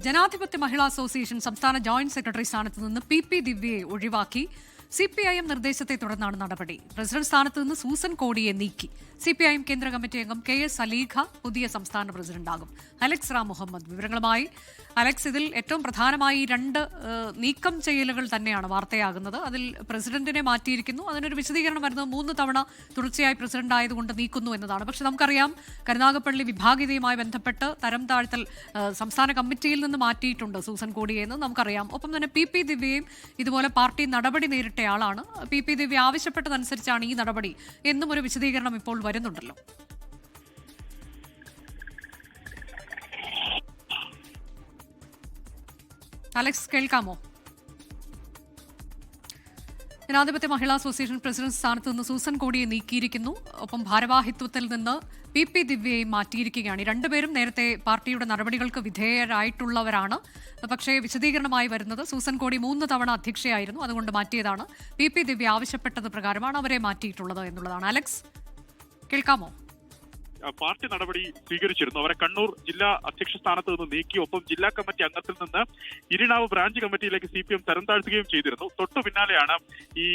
ജനാധിപത്യ മഹിളാ അസോസിയേഷൻ സംസ്ഥാന joint secretary സ്ഥാനത്ത് നിന്ന് പി ദിവ്യയെ ഒഴിവാക്കി. CPIM നിർദ്ദേശത്തെ തുടർന്നാണ് നടപടി. പ്രസിഡന്റ് സ്ഥാനത്ത് നിന്ന് സൂസൻ കോടിയെ നീക്കി. CPIM കേന്ദ്ര കമ്മിറ്റി അംഗം KS സലീഖ പുതിയ സംസ്ഥാന പ്രസിഡന്റാകും. അലക്സ് റാം മുഹമ്മദ് വിവരങ്ങളുമായി. അലക്സ്, ഇതിൽ ഏറ്റവും പ്രധാനമായി രണ്ട് നീക്കം ചെയ്യലുകൾ തന്നെയാണ് വാർത്തയാകുന്നത്. അതിൽ പ്രസിഡന്റിനെ മാറ്റിയിരിക്കുന്നു. അതിനൊരു വിശദീകരണം വരുന്നത് 3 തവണ തുടർച്ചയായി പ്രസിഡന്റ് ആയതുകൊണ്ട് നീക്കുന്നു എന്നതാണ്. പക്ഷെ നമുക്കറിയാം, കരുനാഗപ്പള്ളി വിഭാഗീയതയുമായി ബന്ധപ്പെട്ട് തരം താഴ്ത്തൽ സംസ്ഥാന കമ്മിറ്റിയിൽ നിന്ന് മാറ്റിയിട്ടുണ്ട് സൂസൻ കോടിയെ എന്ന് നമുക്കറിയാം. ഒപ്പം തന്നെ പി ദിവ്യയും ഇതുപോലെ പാർട്ടി നടപടി നേരിട്ടയാളാണ്. പി ദിവ്യ ആവശ്യപ്പെട്ടതനുസരിച്ചാണ് ഈ നടപടി എന്നും ഒരു വിശദീകരണം ഇപ്പോൾ വരുന്നുണ്ടല്ലോ. അലക്സ്, കേൾക്കാമോ? ജനാധിപത്യ മഹിളാ അസോസിയേഷൻ പ്രസിഡന്റ് സ്ഥാനത്ത് നിന്ന് സൂസൻ കോടിയെ നീക്കിയിരിക്കുന്നു. ഒപ്പം ഭാരവാഹിത്വത്തിൽ നിന്ന് പി ദിവ്യയെയും മാറ്റിയിരിക്കുകയാണ്. രണ്ടുപേരും നേരത്തെ പാർട്ടിയുടെ നടപടികൾക്ക് വിധേയരായിട്ടുള്ളവരാണ്. പക്ഷേ വിശദീകരണമായി വരുന്നത് സൂസൻ കോടി 3 തവണ അധ്യക്ഷയായിരുന്നു, അതുകൊണ്ട് മാറ്റിയതാണ്. പി ദിവ്യ ആവശ്യപ്പെട്ടത് പ്രകാരമാണ് അവരെ മാറ്റിയിട്ടുള്ളത് എന്നുള്ളതാണ്. അലക്സ്, കേൾക്കാമോ? പാർട്ടി നടപടി സ്വീകരിച്ചിരുന്നു. അവരെ കണ്ണൂർ ജില്ലാ അധ്യക്ഷ സ്ഥാനത്ത് നിന്ന് നീക്കി. ഒപ്പം ജില്ലാ കമ്മിറ്റി അംഗത്തിൽ നിന്ന് ഇരിണാവ് ബ്രാഞ്ച് കമ്മിറ്റിയിലേക്ക് CPM തരം താഴ്ത്തുകയും ചെയ്തിരുന്നു. തൊട്ടു പിന്നാലെയാണ് ഈ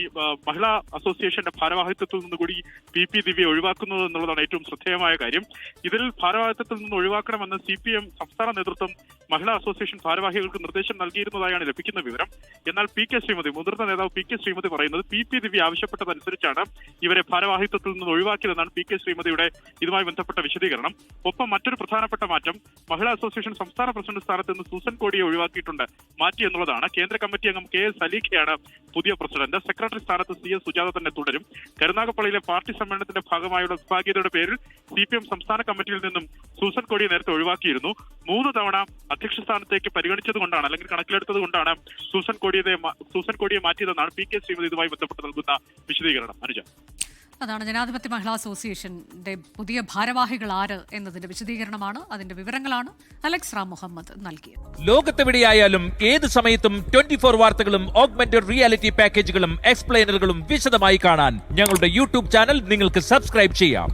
മഹിളാ അസോസിയേഷന്റെ ഭാരവാഹിത്വത്തിൽ നിന്ന് കൂടി പി ദിവ്യ ഒഴിവാക്കുന്നത് എന്നുള്ളതാണ് ഏറ്റവും ശ്രദ്ധേയമായ കാര്യം. ഇതിൽ ഭാരവാഹിത്വത്തിൽ നിന്ന് ഒഴിവാക്കണമെന്ന് CPM സംസ്ഥാന നേതൃത്വം മഹിളാ അസോസിയേഷൻ ഭാരവാഹികൾക്ക് നിർദ്ദേശം നൽകിയിരുന്നതായാണ് ലഭിക്കുന്ന വിവരം. എന്നാൽ ശ്രീമതി മുതിർന്ന നേതാവ് ശ്രീമതി പറയുന്നത് പി ദിവ്യ ആവശ്യപ്പെട്ടതനുസരിച്ചാണ് ഇവരെ ഭാരവാഹിത്വത്തിൽ നിന്ന് ഒഴിവാക്കിയതെന്നാണ് ശ്രീമതിയുടെ ഇതുമായി ബന്ധപ്പെട്ട വിശദീകരണം. ഒപ്പം മറ്റൊരു പ്രധാനപ്പെട്ട മാറ്റം, മഹിളാ അസോസിയേഷൻ സംസ്ഥാന പ്രസിഡന്റ് സ്ഥാനത്ത് നിന്ന് സൂസൻ കോടിയെ ഒഴിവാക്കിയിട്ടുണ്ട്, മാറ്റി എന്നുള്ളതാണ്. കേന്ദ്ര കമ്മിറ്റി അംഗം KS സലീഖയാണ് പുതിയ പ്രസിഡന്റ്. സെക്രട്ടറി സ്ഥാനത്ത് CS സുജാത തന്നെ തുടരും. കരുനാഗപ്പള്ളിയിലെ പാർട്ടി സമ്മേളനത്തിന്റെ ഭാഗമായുള്ള വിഭാഗീയതയുടെ പേരിൽ CPM സംസ്ഥാന കമ്മിറ്റിയിൽ നിന്നും സൂസൻ കോടിയെ നേരത്തെ ഒഴിവാക്കിയിരുന്നു. 3 തവണ അധ്യക്ഷ സ്ഥാനത്തേക്ക് പരിഗണിച്ചത് കൊണ്ടാണ്, അല്ലെങ്കിൽ കണക്കിലെടുത്തത് കൊണ്ടാണ് സൂസൻ കോടിയെ മാറ്റിയതെന്നാണ് ശ്രീമതി ഇതുമായി ബന്ധപ്പെട്ട് നൽകുന്ന വിശദീകരണം. അനുജ, അതാണ് ജനാധിപത്യ മഹിളാ അസോസിയേഷന്റെ പുതിയ ഭാരവാഹികൾ ആര് എന്നതിന്റെ വിശദീകരണമാണ്, അതിന്റെ വിവരങ്ങളാണ് അലക്സ് റാം മുഹമ്മദ് നൽകിയത്. ലോകത്തെവിടെയായാലും ഏത് സമയത്തും 24 വാർത്തകളും ഓഗ്മെന്റഡ് റിയാലിറ്റി പാക്കേജുകളും എക്സ്പ്ലെയിനറുകളും വിശദമായി കാണാൻ ഞങ്ങളുടെ YouTube ചാനൽ നിങ്ങൾക്ക് സബ്സ്ക്രൈബ് ചെയ്യാം.